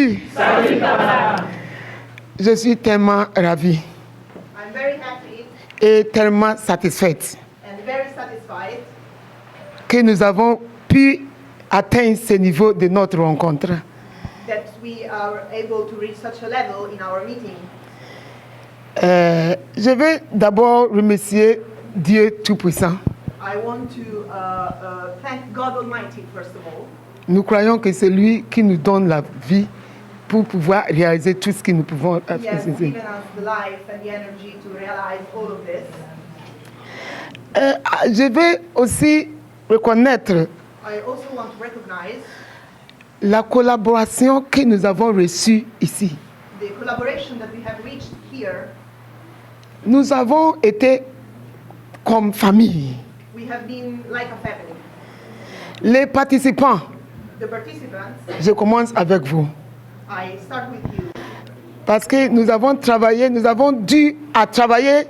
Salut. Salut, camarade. Je suis tellement ravie I'm very happy et tellement satisfaite and very satisfied que nous avons pu atteindre ce niveau de notre rencontre. that we are able to reach such a level in our meeting. Je vais d'abord remercier Dieu Tout-Puissant. I want to thank God Almighty, first of all. Nous croyons que c'est lui qui nous donne la vie pour pouvoir réaliser tout ce que nous pouvons He has faire. given us the life and the energy to realize all of this. Je vais aussi reconnaître I also want to recognize la collaboration que nous avons reçue ici. the collaboration that we have reached here. Nous avons été comme famille. We have been like a family. Les participants, The participants, je commence avec vous. I start with you. Parce que nous avons travaillé, nous avons dû à travailler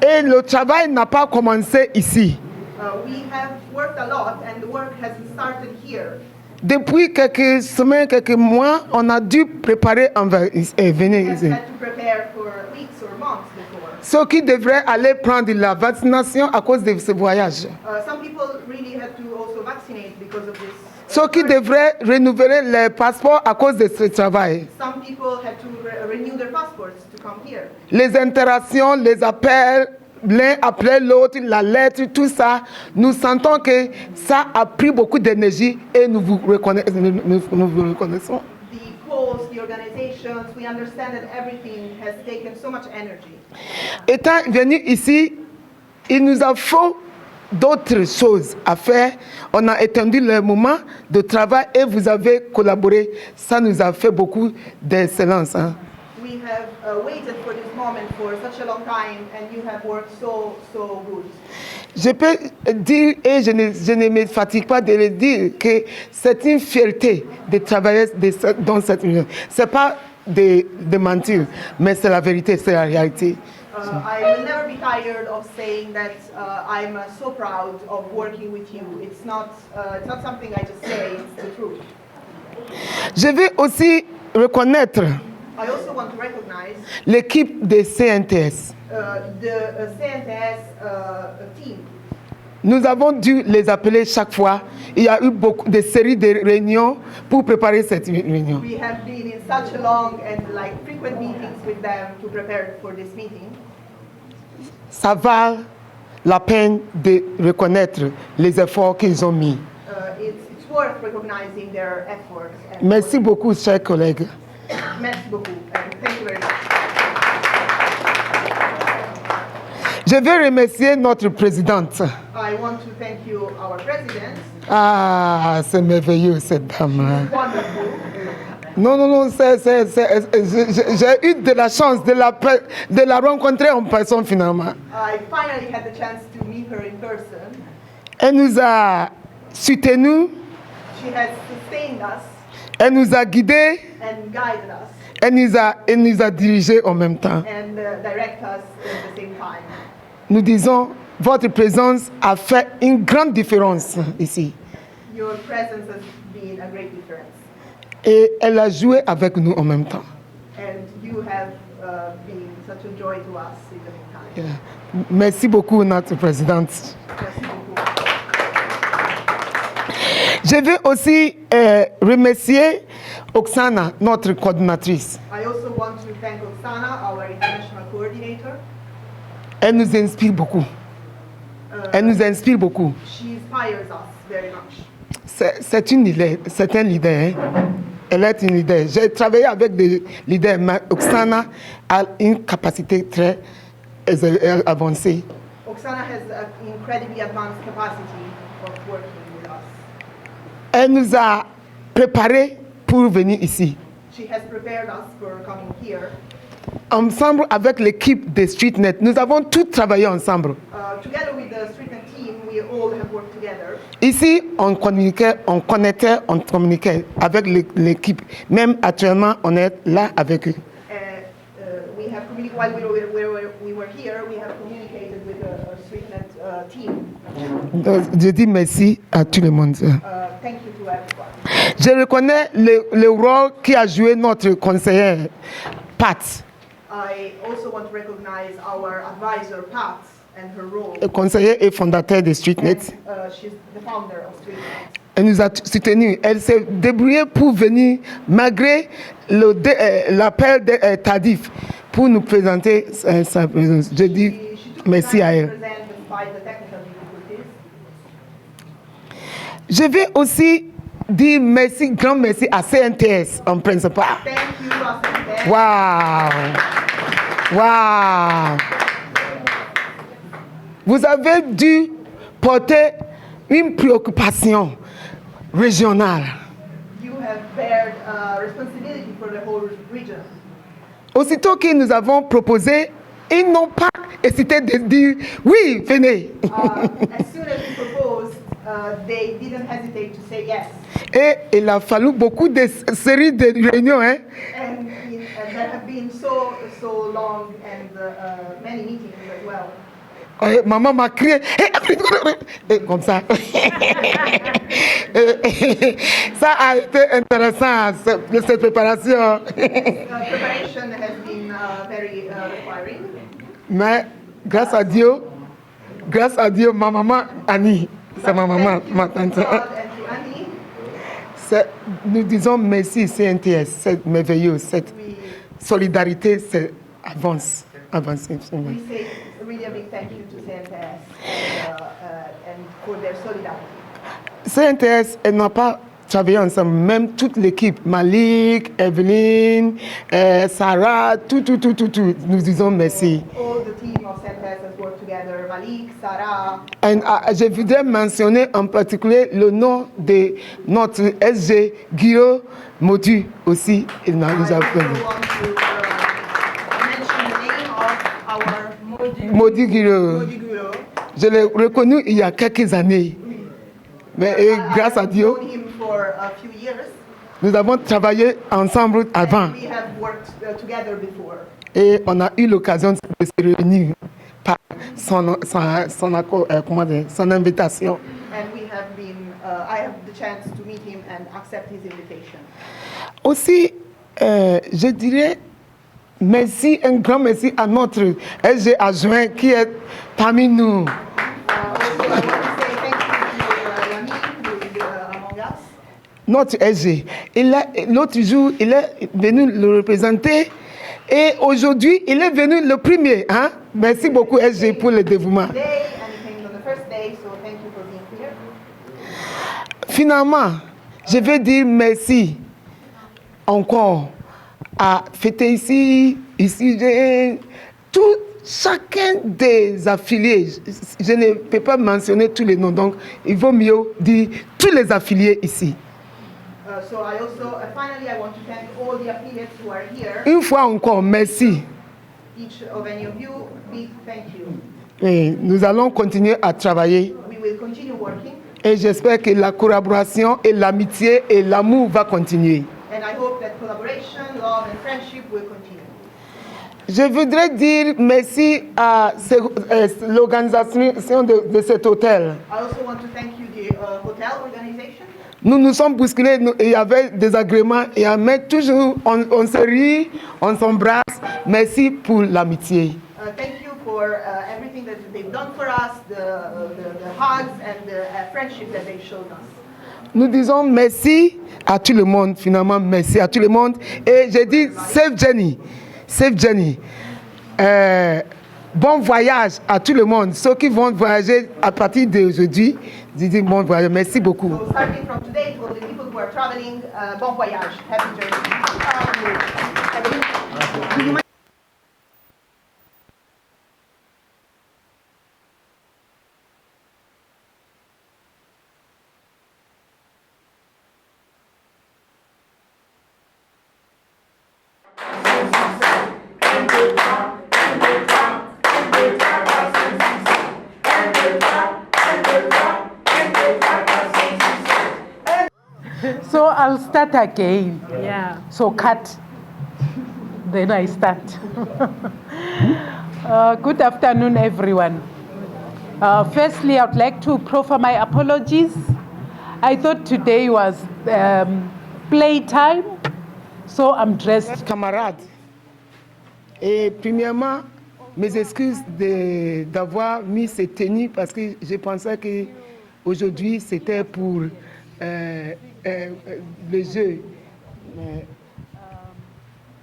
et le travail n'a pas commencé ici. We have worked a lot and the work has started here. Depuis quelques semaines, quelques mois, on a dû préparer venir We have ici. had to prepare for weeks or months before. Ceux qui devraient aller prendre la vaccination à cause de ce voyage. Some people really had to also vaccinate because of this. Ceux qui devraient renouveler les passeports à cause de ce travail. Some people had to renew their passports to come here. Les interactions, les appels, l'un après l'autre, la lettre, tout ça, nous sentons que ça a pris beaucoup d'énergie et nous vous reconnaissons. The calls, the organizations, we understand that everything has taken so much energy. Étant venu ici, il nous a faut d'autres choses à faire. On a étendu le moment de travail et vous avez collaboré. Ça nous a fait beaucoup d'excellence. Hein. We have waited for this moment for such a long time and you have worked so good. Je peux dire, et je ne me fatigue pas de le dire, que c'est une fierté de travailler dans cette union. Ce n'est pas de mentir, mais c'est la vérité, c'est la réalité. I will never be tired of saying that I'm so proud of working with you. It's not something I just say, it's the truth. Je veux aussi reconnaître I also want to recognize l'équipe de CNTS. the CNTS team. Nous avons dû les appeler chaque fois. Il y a eu beaucoup de séries de réunions pour préparer cette réunion. We have been in such a long and frequent meetings with them to prepare for this meeting. Ça vaut la peine de reconnaître les efforts qu'ils ont mis. It's worth recognizing their efforts. And Merci beaucoup, chers collègues. Merci beaucoup, and thank you very much. Je veux remercier notre présidente. I want to thank you, our president. Ah, c'est merveilleux cette dame. Wonderful. Non, j'ai eu de la chance de la rencontrer en personne finalement. I finally had the chance to meet her in person. Elle nous a soutenus, She has sustained us elle nous a guidés, and guided us elle nous a dirigés en même temps. and direct us at the same time. Nous disons, votre présence a fait une grande différence ici. Your presence has been a great difference. Et elle a joué avec nous en même temps. And you have been such a joy to us in the meantime. Merci beaucoup, notre présidente. Merci beaucoup. Je veux aussi remercier Oksana, notre coordinatrice. I also want to thank Oksana, our international coordinator. Elle nous inspire beaucoup. Elle nous inspire beaucoup. She inspires us very much. C'est un leader. Hein? Elle est une leader. J'ai travaillé avec des leaders, mais Oksana a une capacité très avancée. Oksana has an incredibly advanced capacity of working with us. Elle nous a préparés pour venir ici. She has prepared us for coming here. Ensemble avec l'équipe de StreetNet, nous avons tous travaillé ensemble. Together with the StreetNet team, we all have worked together. Ici, on communiquait, on connectait, on communiquait avec l'équipe. Même actuellement, on est là avec eux. We have communicated while we were we were here, we have communicated with a StreetNet team. Je dis merci à tout le monde. Thank you to everyone. Je reconnais le rôle qu'a joué notre conseiller, Pat, I also want to recognize our advisor, Pat, and her role. le conseiller et fondateur de StreetNet. And, she's the founder of StreetNet. Elle nous a soutenus. Elle s'est débrouillée pour venir, malgré l'appel tardif, pour nous présenter sa présence. Je dis She took merci time à to elle. present despite the technical difficulties. Je vais aussi dire merci, grand merci à CNTS en principal. Thank you, Ross. Waouh! Waouh! Vous avez dû porter une préoccupation régionale. You have bared responsibility for the whole region. Aussitôt que nous avons proposé, ils n'ont pas hésité de dire oui, venez. As soon as we proposed, they didn't hesitate to say yes. Et il a fallu beaucoup de séries de réunions. Hein? And there have been so long and many meetings as well. Maman m'a crié, et comme ça. Ça a été intéressant, cette préparation. Preparation has been very requiring. Mais grâce à Dieu, ma maman Annie, c'est ma maman, ma tante. God and to Annie, Nous disons merci CNTS, c'est merveilleux, cette solidarité, c'est avance. we say really a big thank you to CNTS and for their solidarity. CNTS, elle n'a pas travaillé ensemble, même toute l'équipe, Malik, Evelyne, Sarah, tout. Nous disons merci. All the team of CNTS has worked together, Malik, Sarah. And, je voudrais mentionner en particulier le nom de notre SG, Guillaume Modu aussi. Il nous a I also fait. want to mention the name of our Modi Guillaume. Modi Guro. Je l'ai reconnu il y a quelques années. Mais grâce à I've Dieu, known him for a few years. nous avons travaillé ensemble avant. We have worked together before. Et on a eu l'occasion de se réunir par son accord, son invitation. And we have been, I have the chance to meet him and accept his invitation. Aussi, je dirais merci, un grand merci à notre SG adjoint qui est parmi nous. Also, I want to say thank you to Yami, who is among us. Notre SG, l'autre jour, il est venu le représenter et aujourd'hui, il est venu le premier. Hein? Merci beaucoup SG pour le dévouement. Today, and he came on the first day, so thank you for being here. Finalement, je veux dire merci encore à fêter ici, chacun des affiliés. Je ne peux pas mentionner tous les noms, donc il vaut mieux dire tous les affiliés ici. So I also, finally, I want to thank all the affiliates who are here. Une fois encore, merci. Each of any of you, big thank you. Et nous allons continuer à travailler We will continue working, et j'espère que la collaboration et l'amitié et l'amour va continuer. and I hope that collaboration, love, and friendship will continue. Je voudrais dire merci à l'organisation de cet hôtel. I also want to thank you, the hotel organization. Nous nous sommes bousculés, il y avait des agréments, mais toujours on se rit, on s'embrasse. Merci pour l'amitié. Thank you for everything that they've done for us, the hugs and the friendship that they've shown us. Nous disons merci à tout le monde, finalement, merci à tout le monde. Et je dis safe journey, safe journey. Bon voyage à tout le monde. Ceux qui vont voyager à partir d'aujourd'hui, je dis bon voyage. Merci beaucoup. So starting from today, to all the people who are traveling, bon voyage, happy journey. So I'll start again. Yeah. So cut. Then I start. Good afternoon, everyone. Firstly, I'd like to proffer my apologies. I thought today was playtime, so I'm dressed. Camarades, et premièrement, mes excuses d'avoir mis ces tenues parce que je pensais que aujourd'hui c'était pour le jeu.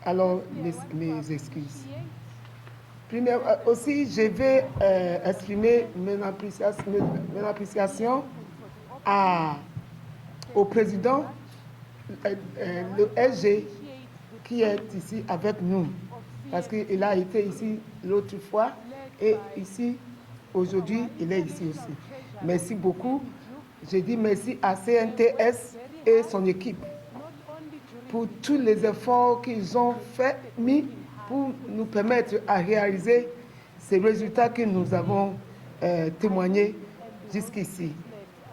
Alors, mes excuses. Premièrement, aussi, je vais exprimer mon appréciation au président, le SG, qui est ici avec nous, parce qu'il a été ici l'autre fois et ici, aujourd'hui, il est ici aussi. Merci beaucoup. Je dis merci à CNTS et son équipe pour tous les efforts qu'ils ont mis pour nous permettre à réaliser ces résultats que nous avons témoignés jusqu'ici.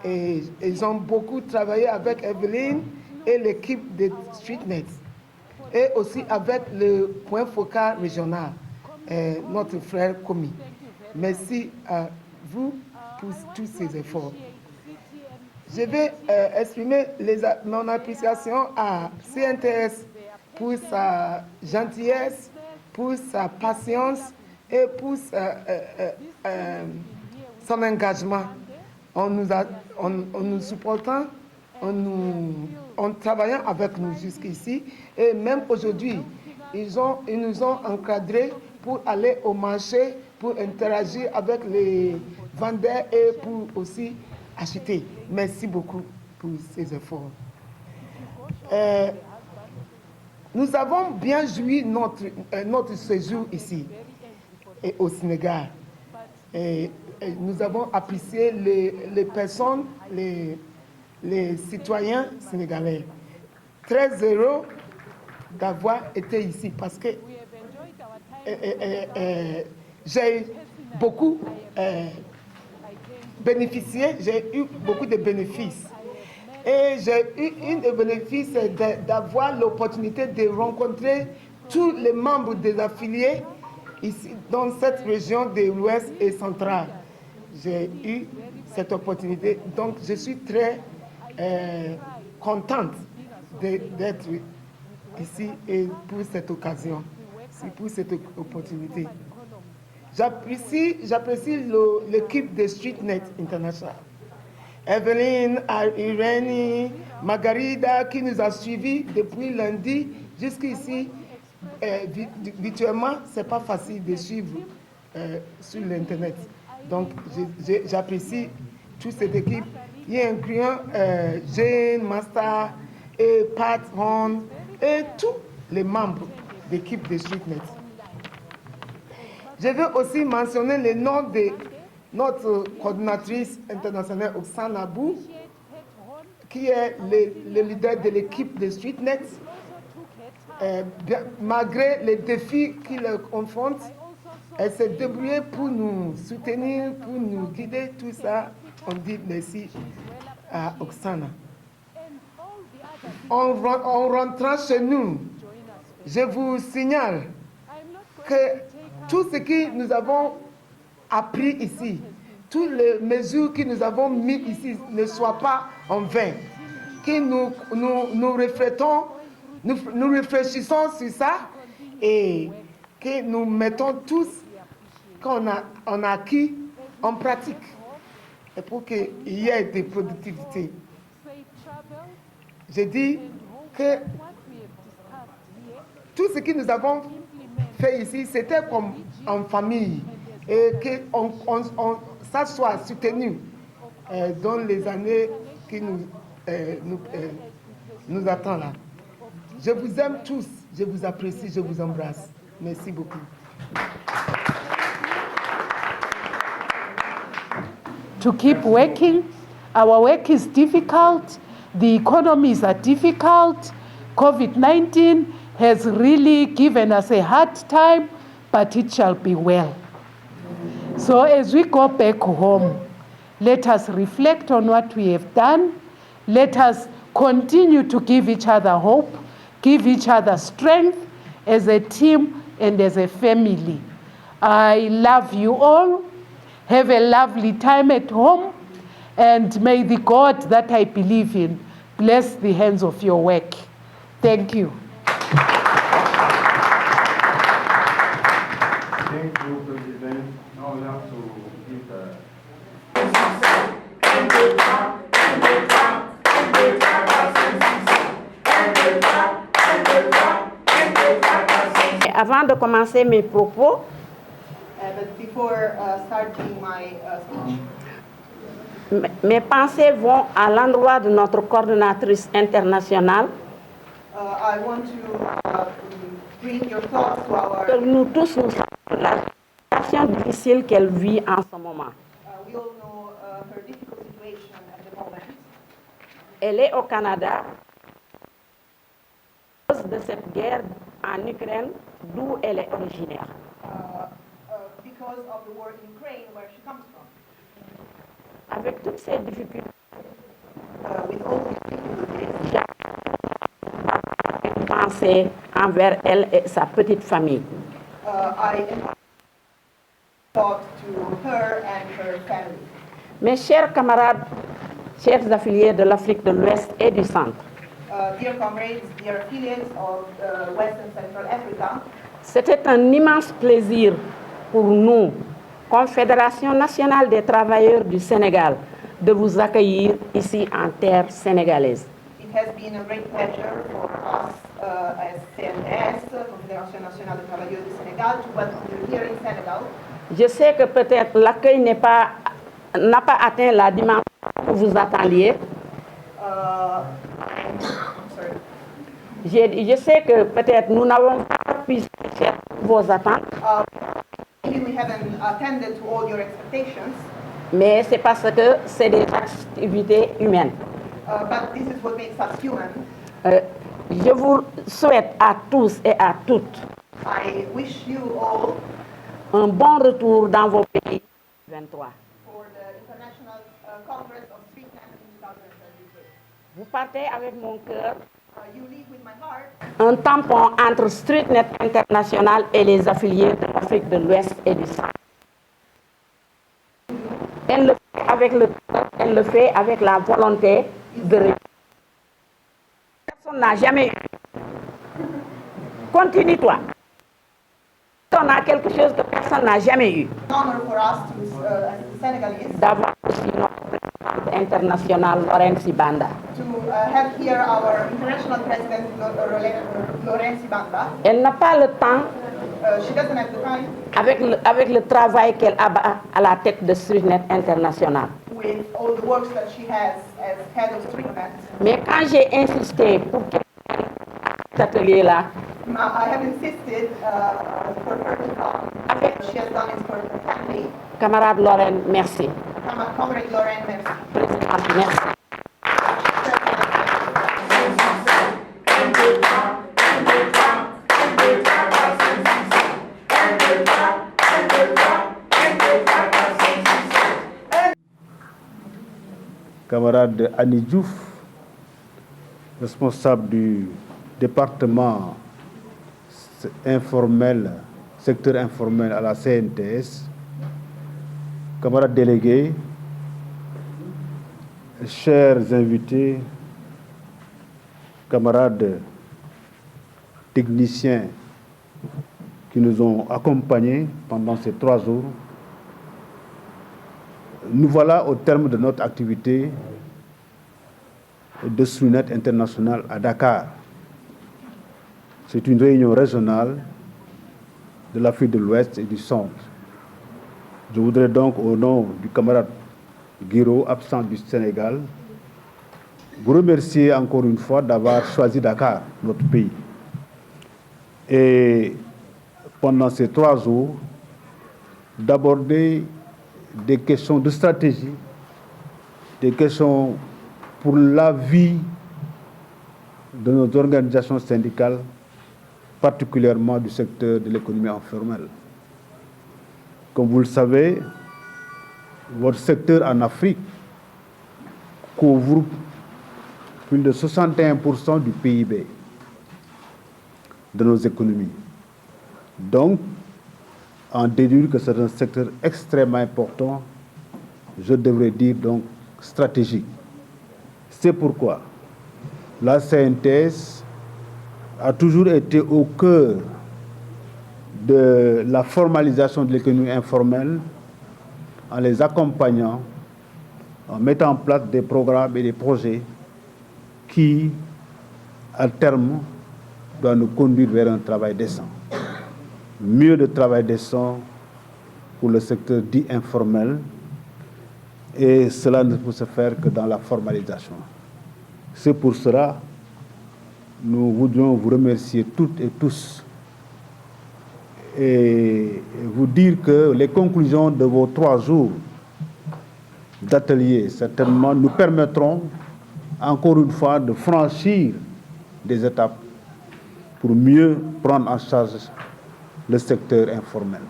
Et ils ont beaucoup travaillé avec Evelyne et l'équipe de StreetNet et aussi avec le point focal régional, notre frère Komi. Merci à vous pour tous ces efforts. Je vais exprimer mon appréciation à CNTS pour sa gentillesse, pour sa patience et pour son engagement en nous supportant, en travaillant avec nous jusqu'ici. Et même aujourd'hui, ils nous ont encadrés pour aller au marché, pour interagir avec les vendeurs et pour aussi acheter. Merci beaucoup pour ces efforts. Nous avons bien joui notre séjour ici et au Sénégal. Et nous avons apprécié les personnes, les citoyens sénégalais. Très heureux d'avoir été ici parce que j'ai beaucoup bénéficié, j'ai eu beaucoup de bénéfices. Et j'ai eu un des bénéfices d'avoir l'opportunité de rencontrer tous les membres des affiliés ici dans cette région de l'Ouest et central. J'ai eu cette opportunité, donc je suis très contente d'être ici et pour cette occasion, pour cette opportunité. J'apprécie l'équipe de StreetNet International. Evelyne, Irene, Margarida qui nous a suivis depuis lundi jusqu'ici. Virtuellement, ce n'est pas facile de suivre sur l'Internet. Donc, j'apprécie toute cette équipe, y incluant Jane, Master, et Pat Horn, et tous les membres de l'équipe de StreetNet. Je veux aussi mentionner le nom de notre coordinatrice internationale, Oksana Abou, qui est le leader de l'équipe de StreetNet. Malgré les défis qui le confrontent, elle s'est débrouillée pour nous soutenir, pour nous guider, tout ça. On dit merci à Oksana. En rentrant chez nous, je vous signale que tout ce que nous avons appris ici, toutes les mesures que nous avons mises ici ne soient pas en vain. Que nous réfléchissons sur ça et que nous mettons tous qu'on a acquis en pratique et pour qu'il y ait des productivités. Je dis que tout ce que nous avons fait ici, c'était comme en famille et que ça soit soutenu dans les années qui nous attendent là. Je vous aime tous, je vous apprécie, je vous embrasse. Merci beaucoup. To keep working. Our work is difficult. The economies are difficult. COVID-19 has really given us a hard time, but it shall be well. So as we go back home, let us reflect on what we have done. Let us continue to give each other hope, give each other strength as a team and as a family. I love you all. Have a lovely time at home. And may the God that I believe in bless the hands of your work. Thank you. Thank you, President. Now we have to give the Avant de commencer mes propos, But before starting my speech, mes pensées vont à l'endroit de notre coordonnatrice internationale, I want to bring your thoughts to our. que nous tous nous savons la situation difficile qu'elle vit en ce moment. We all know her difficult situation at the moment. Elle est au Canada à cause de cette guerre en Ukraine d'où elle est originaire. Because of the war in Ukraine, where she comes from. Avec toutes ces difficultés, With all these difficulties, j'ai une pensée envers elle et sa petite famille. I thought to her and her family. Mes chers camarades, chers affiliés de l'Afrique de l'Ouest et du Centre, Dear comrades, dear affiliates of West and Central Africa, c'était un immense plaisir pour nous, Confédération nationale des travailleurs du Sénégal, de vous accueillir ici en terre sénégalaise. it has been a great pleasure for us as CNS, Confédération nationale des travailleurs du Sénégal, to welcome you here in Senegal. Je sais que peut-être l'accueil n'a pas atteint la dimension que vous attendiez. I'm sorry. Je sais que peut-être nous n'avons pas pu satisfaire vos attentes, Maybe we haven't attended to all your expectations, mais c'est parce que c'est des activités humaines. but this is what makes us human. Je vous souhaite à tous et à toutes I wish you all un bon retour dans vos pays 2023. for the International Congress of StreetNet in 2023. Vous partez avec mon cœur, You leave with my heart, un tampon entre StreetNet International et les affiliés de l'Afrique de l'Ouest et du Centre. Elle le fait avec le cœur, elle le fait avec la volonté de réussir. Personne n'a jamais eu. Continue-toi. On a quelque chose que personne n'a jamais eu. an honor for us to, as Senegalese, D'avoir aussi notre présidente internationale, Lorraine Sibanda. to have here our international president, Laurence Banda. Elle n'a pas le temps, She doesn't have the time avec le travail qu'elle a à la tête de StreetNet International. with all the works that she has as head of StreetNet. Mais quand j'ai insisté pour que cet atelier-là, I have insisted for her to come. She has done it for her family. camarade Lorraine, merci. Comrade Laurence, merci. Présidente, merci. camarade Annie Diouf, responsable du département informel, secteur informel à la CNTS, camarades délégués, chers invités, camarades techniciens qui nous ont accompagnés pendant ces 3 jours, nous voilà au terme de notre activité de StreetNet International à Dakar. C'est une réunion régionale de l'Afrique de l'Ouest et du Centre. Je voudrais donc, au nom du camarade Guiro, absent du Sénégal, vous remercier encore une fois d'avoir choisi Dakar, notre pays. Et pendant ces 3 jours, d'aborder des questions de stratégie, des questions pour la vie de nos organisations syndicales, particulièrement du secteur de l'économie informelle. Comme vous le savez, votre secteur en Afrique couvre plus de 61% du PIB de nos économies. Donc, en déduire que c'est un secteur extrêmement important, je devrais dire donc stratégique. C'est pourquoi la CNTS a toujours été au cœur de la formalisation de l'économie informelle en les accompagnant, en mettant en place des programmes et des projets qui, à terme, doivent nous conduire vers un travail décent. Mieux de travail décent pour le secteur dit informel, et cela ne peut se faire que dans la formalisation. C'est pour cela que nous voudrions vous remercier toutes et tous et vous dire que les conclusions de vos 3 jours d'atelier certainement nous permettront encore une fois de franchir des étapes pour mieux prendre en charge le secteur informel.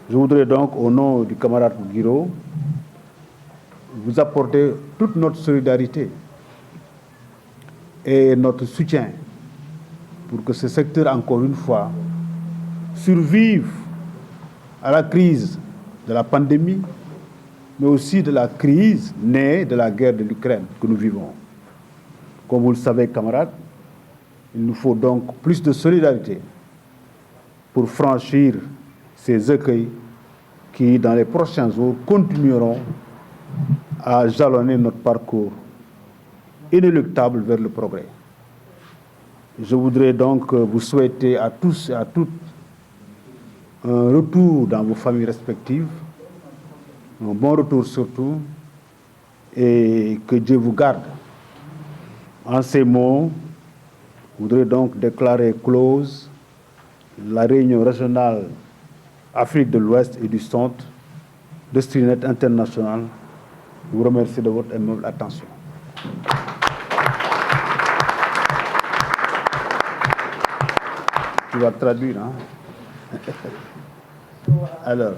Je voudrais donc, au nom du camarade Guiraud, vous apporter toute notre solidarité et notre soutien pour que ce secteur, encore une fois, survive à la crise de la pandémie, mais aussi de la crise née de la guerre de l'Ukraine que nous vivons. Comme vous le savez, camarades, il nous faut donc plus de solidarité pour franchir ces écueils qui, dans les prochains jours, continueront à jalonner notre parcours inéluctable vers le progrès. Je voudrais donc vous souhaiter à tous et à toutes un retour dans vos familles respectives, un bon retour surtout, et que Dieu vous garde. En ces mots, je voudrais donc déclarer close la réunion régionale Afrique de l'Ouest et du Centre de Strinet International. Je vous remercie de votre aimable attention. Tu vas traduire, hein? Alors.